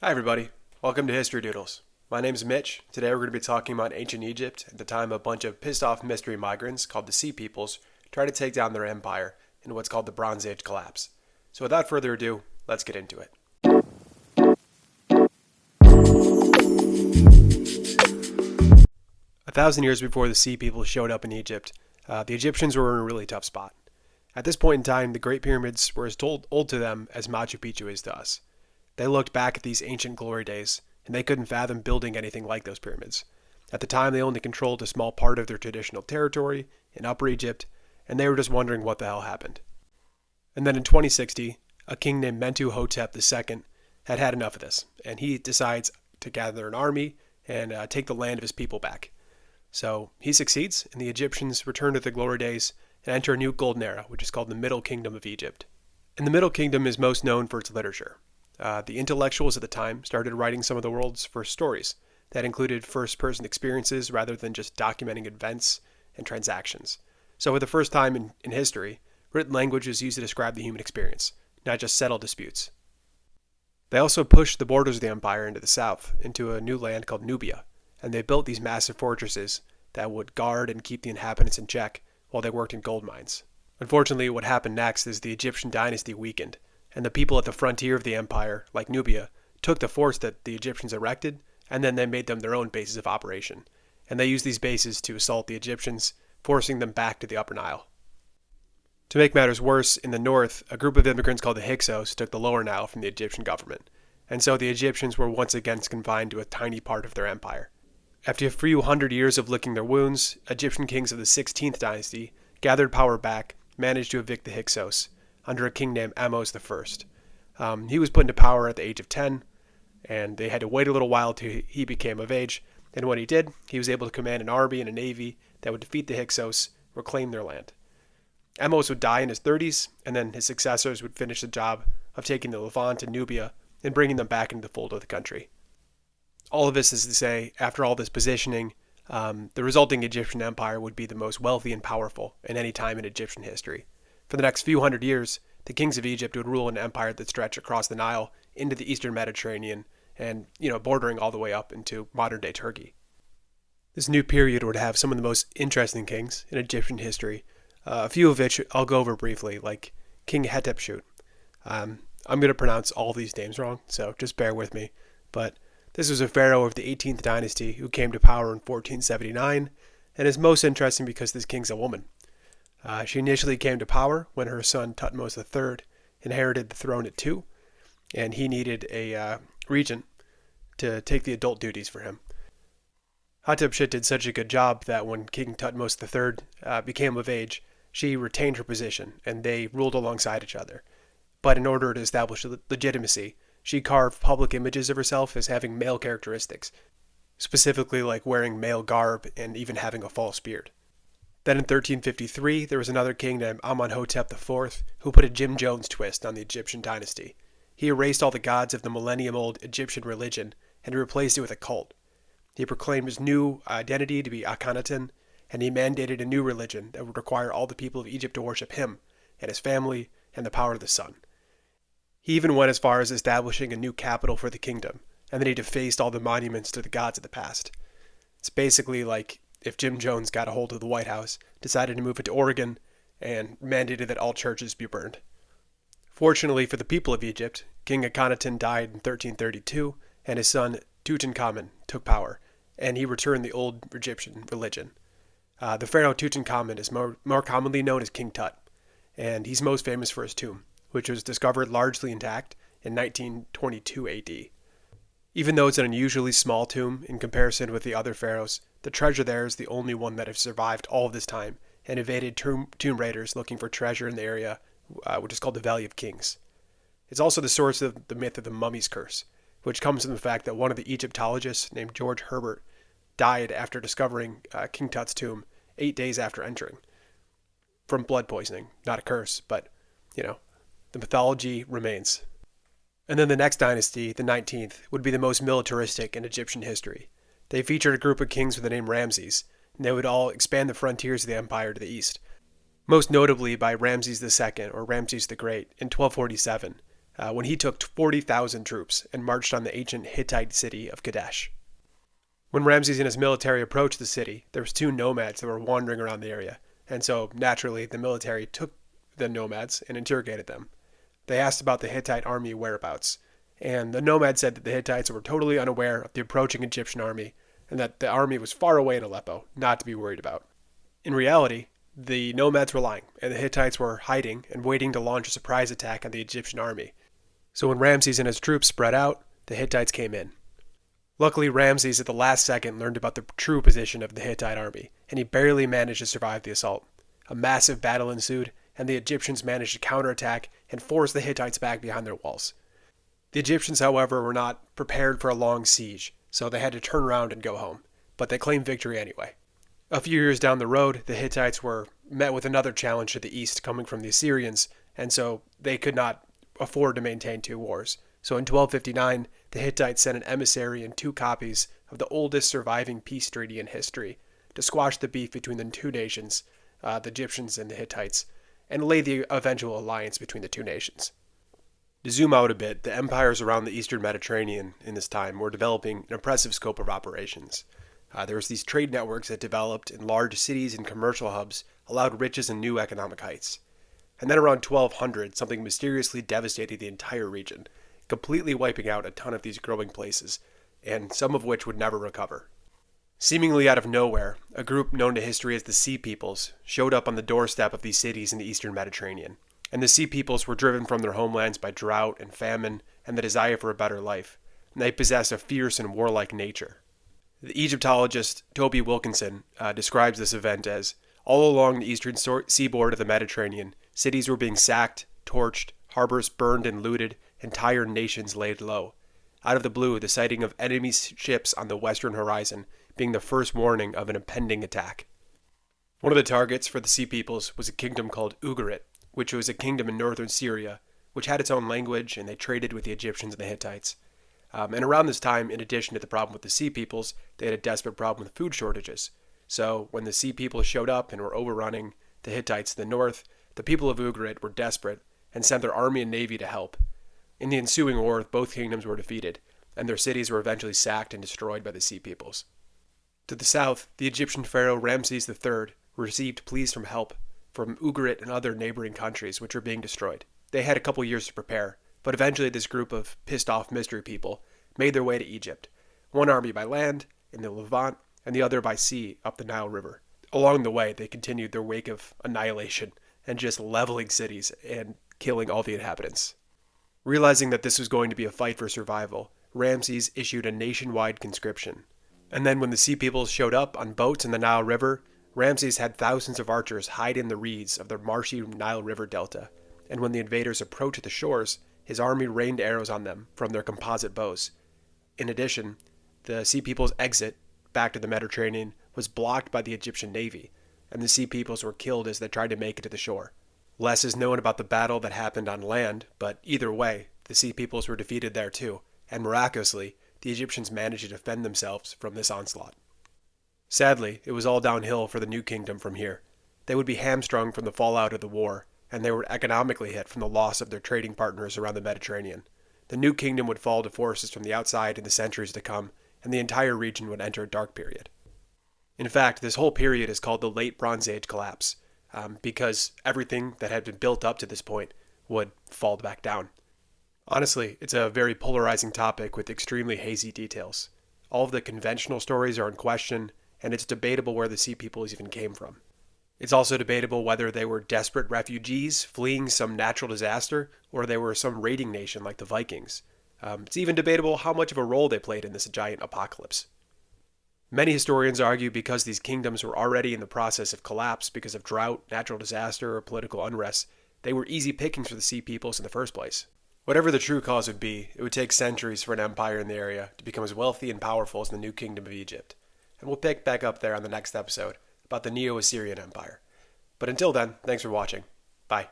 Hi everybody, welcome to History Doodles. My name is Mitch. Today we're going to be talking about ancient Egypt at the time a bunch of pissed off mystery migrants called the Sea Peoples tried to take down their empire in what's called the Bronze Age collapse. So without further ado, let's get into it. 1,000 years before the Sea Peoples showed up in Egypt, the Egyptians were in a really tough spot. At this point in time, the Great Pyramids were as old to them as Machu Picchu is to us. They looked back at these ancient glory days, and they couldn't fathom building anything like those pyramids. At the time, they only controlled a small part of their traditional territory in Upper Egypt, and they were just wondering what the hell happened. And then in 2060, a king named Mentuhotep II had had enough of this, and he decides to gather an army and take the land of his people back. So he succeeds, and the Egyptians return to their glory days and enter a new golden era, which is called the Middle Kingdom of Egypt. And the Middle Kingdom is most known for its literature. The intellectuals at the time started writing some of the world's first stories that included first-person experiences rather than just documenting events and transactions. So for the first time in history, written language was used to describe the human experience, not just settle disputes. They also pushed the borders of the empire into the south, into a new land called Nubia, and they built these massive fortresses that would guard and keep the inhabitants in check while they worked in gold mines. Unfortunately, what happened next is the Egyptian dynasty weakened, and the people at the frontier of the empire, like Nubia, took the forts that the Egyptians erected, and then they made them their own bases of operation. And they used these bases to assault the Egyptians, forcing them back to the Upper Nile. To make matters worse, in the north, a group of immigrants called the Hyksos took the Lower Nile from the Egyptian government, and so the Egyptians were once again confined to a tiny part of their empire. After a few hundred years of licking their wounds, Egyptian kings of the 16th dynasty gathered power back, managed to evict the Hyksos, under a king named Ahmose I. He was put into power at the age of 10, and they had to wait a little while till he became of age, and when he did, he was able to command an army and a navy that would defeat the Hyksos, reclaim their land. Ahmose would die in his 30s, and then his successors would finish the job of taking the Levant and Nubia and bringing them back into the fold of the country. All of this is to say, after all this positioning, the resulting Egyptian empire would be the most wealthy and powerful in any time in Egyptian history. For the next few hundred years, the kings of Egypt would rule an empire that stretched across the Nile into the eastern Mediterranean and, bordering all the way up into modern-day Turkey. This new period would have some of the most interesting kings in Egyptian history, a few of which I'll go over briefly, like King Hatshepsut. I'm going to pronounce all these names wrong, so just bear with me. But this was a pharaoh of the 18th dynasty who came to power in 1479, and is most interesting because this king's a woman. She initially came to power when her son Thutmose III inherited the throne at 2, and he needed a regent to take the adult duties for him. Hatshepsut did such a good job that when King Thutmose III became of age, she retained her position, and they ruled alongside each other. But in order to establish legitimacy, she carved public images of herself as having male characteristics, specifically like wearing male garb and even having a false beard. Then in 1353, there was another king named Amenhotep IV who put a Jim Jones twist on the Egyptian dynasty. He erased all the gods of the millennium-old Egyptian religion and replaced it with a cult. He proclaimed his new identity to be Akhenaten, and he mandated a new religion that would require all the people of Egypt to worship him and his family and the power of the sun. He even went as far as establishing a new capital for the kingdom, and then he defaced all the monuments to the gods of the past. It's basically like if Jim Jones got a hold of the White House, decided to move it to Oregon, and mandated that all churches be burned. Fortunately for the people of Egypt, King Akhenaten died in 1332, and his son Tutankhamun took power, and he returned the old Egyptian religion. The pharaoh Tutankhamun is more commonly known as King Tut, and he's most famous for his tomb, which was discovered largely intact in 1922 AD. Even though it's an unusually small tomb in comparison with the other pharaohs, the treasure there is the only one that has survived all of this time and evaded tomb raiders looking for treasure in the area, which is called the Valley of Kings. It's also the source of the myth of the mummy's curse, which comes from the fact that one of the Egyptologists named George Herbert died after discovering King Tut's tomb 8 days after entering. From blood poisoning, not a curse, but, the mythology remains. And then the next dynasty, the 19th, would be the most militaristic in Egyptian history. They featured a group of kings with the name Ramses, and they would all expand the frontiers of the empire to the east. Most notably by Ramses II, or Ramses the Great, in 1247, when he took 40,000 troops and marched on the ancient Hittite city of Kadesh. When Ramses and his military approached the city, there was 2 nomads that were wandering around the area, and so naturally the military took the nomads and interrogated them. They asked about the Hittite army whereabouts, and the nomad said that the Hittites were totally unaware of the approaching Egyptian army and that the army was far away in Aleppo, not to be worried about. In reality, the nomads were lying, and the Hittites were hiding and waiting to launch a surprise attack on the Egyptian army. So when Ramses and his troops spread out, the Hittites came in. Luckily, Ramses at the last second learned about the true position of the Hittite army, and he barely managed to survive the assault. A massive battle ensued, and the Egyptians managed to counterattack and force the Hittites back behind their walls. The Egyptians, however, were not prepared for a long siege, so they had to turn around and go home, but they claimed victory anyway. A few years down the road, the Hittites were met with another challenge to the east coming from the Assyrians, and so they could not afford to maintain 2 wars. So in 1259, the Hittites sent an emissary and 2 copies of the oldest surviving peace treaty in history to squash the beef between the 2 nations, the Egyptians and the Hittites, and lay the eventual alliance between the 2 nations. To zoom out a bit, the empires around the eastern Mediterranean in this time were developing an impressive scope of operations. There was these trade networks that developed in large cities and commercial hubs, allowed riches and new economic heights. And then around 1200, something mysteriously devastated the entire region, completely wiping out a ton of these growing places, and some of which would never recover. Seemingly out of nowhere, a group known to history as the Sea Peoples showed up on the doorstep of these cities in the eastern Mediterranean. And the Sea Peoples were driven from their homelands by drought and famine and the desire for a better life, and they possessed a fierce and warlike nature. The Egyptologist Toby Wilkinson describes this event as, all along the eastern seaboard of the Mediterranean, cities were being sacked, torched, harbors burned and looted, entire nations laid low. Out of the blue, the sighting of enemy ships on the western horizon being the first warning of an impending attack. One of the targets for the Sea Peoples was a kingdom called Ugarit, which was a kingdom in northern Syria, which had its own language, and they traded with the Egyptians and the Hittites. And around this time, in addition to the problem with the Sea Peoples, they had a desperate problem with food shortages. So when the Sea Peoples showed up and were overrunning the Hittites to the north, the people of Ugarit were desperate and sent their army and navy to help. In the ensuing war, both kingdoms were defeated, and their cities were eventually sacked and destroyed by the Sea Peoples. To the south, the Egyptian pharaoh Ramses III received pleas from help from Ugarit and other neighboring countries which were being destroyed. They had a couple years to prepare, but eventually this group of pissed-off mystery people made their way to Egypt, one army by land in the Levant and the other by sea up the Nile River. Along the way, they continued their wake of annihilation and just leveling cities and killing all the inhabitants. Realizing that this was going to be a fight for survival, Ramses issued a nationwide conscription. And then when the Sea Peoples showed up on boats in the Nile River, Ramses had thousands of archers hide in the reeds of the marshy Nile River delta, and when the invaders approached the shores, his army rained arrows on them from their composite bows. In addition, the Sea Peoples' exit back to the Mediterranean was blocked by the Egyptian navy, and the Sea Peoples were killed as they tried to make it to the shore. Less is known about the battle that happened on land, but either way, the Sea Peoples were defeated there too, and miraculously, the Egyptians managed to defend themselves from this onslaught. Sadly, it was all downhill for the new kingdom from here. They would be hamstrung from the fallout of the war, and they were economically hit from the loss of their trading partners around the Mediterranean. The new kingdom would fall to forces from the outside in the centuries to come, and the entire region would enter a dark period. In fact, this whole period is called the Late Bronze Age collapse, because everything that had been built up to this point would fall back down. Honestly, it's a very polarizing topic with extremely hazy details. All of the conventional stories are in question, and it's debatable where the Sea Peoples even came from. It's also debatable whether they were desperate refugees fleeing some natural disaster, or they were some raiding nation like the Vikings. It's even debatable how much of a role they played in this giant apocalypse. Many historians argue because these kingdoms were already in the process of collapse because of drought, natural disaster, or political unrest, they were easy pickings for the Sea Peoples in the first place. Whatever the true cause would be, it would take centuries for an empire in the area to become as wealthy and powerful as the new kingdom of Egypt. And we'll pick back up there on the next episode about the Neo-Assyrian Empire. But until then, thanks for watching. Bye.